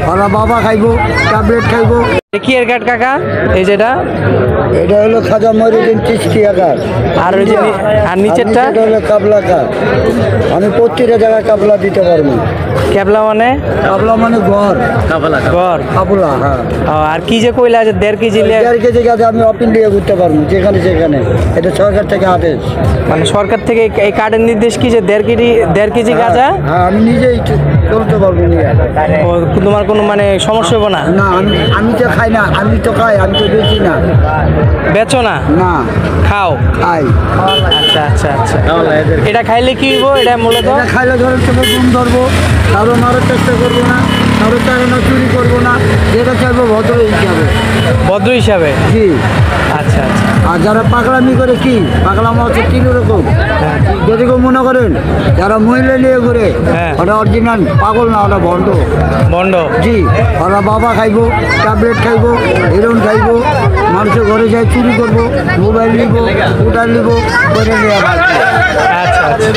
ওরা বাবা খাইবো, ট্যাবলেট খাইবো। কি এর কাঠ কাকা? এই যেটা এটা হলো খাজা মহিউদ্দিন চিশতিয়া কাঠ। আর ওই যে আর নিচেরটা হলো কাবলা কাঠ। আমি প্রত্যেকটা জায়গায় কাবলা দিতে পারবো। ক্যাবলা মানে? কাবলা মানে ঘর, ঘর কাবলা। হ্যাঁ। আর কি যে কইলা যে 1.5 কেজি 1.5 কেজি গাছে আমি অপিন দিয়ে ঘুরতে পারবো যেখানে সেখানে। এটা সরকার থেকে আদেশ। মানে সরকার থেকে এই কার্ডের নির্দেশ কি যে 1.5 কেজি গাঁজা? হ্যাঁ, আমি নিজেই চলতে পারবো নিয়ে। তোমার কোনো মানে সমস্যা হবে না? না, আমি তো খাই না। আমি তো খাই, আমি তো বেচি না। বেচো না? না, খাও? খাই। আচ্ছা আচ্ছা আচ্ছা। এটা খাইলে কি হইব? এটা মূলত এটা খাইলে ধরো তোকে গুণ ধরবো, কারো মারার চেষ্টা করবো না, কারো চালানো চুরি করবো না, যেটা চাইবো ভদ্র হিসাবে। ভদ্র হিসাবে? জি। আচ্ছা আচ্ছা। আর যারা পাগলামি করে, কি পাগলামো হচ্ছে 3 রকম। যদি কেউ মনে করেন যারা মহিলা নিয়ে ঘুরে, ওরা অরিজিনাল পাগল না, ওরা ভণ্ড। ভণ্ড? জি। ওরা বাবা খাইবো, ট্যাবলেট খাইবো, হিরোইন খাইবো, মানুষের ঘরে যাই চুরি করবো, মোবাইল নিবো, স্কুটার নিবো, করে নেওয়া। আচ্ছা আচ্ছা।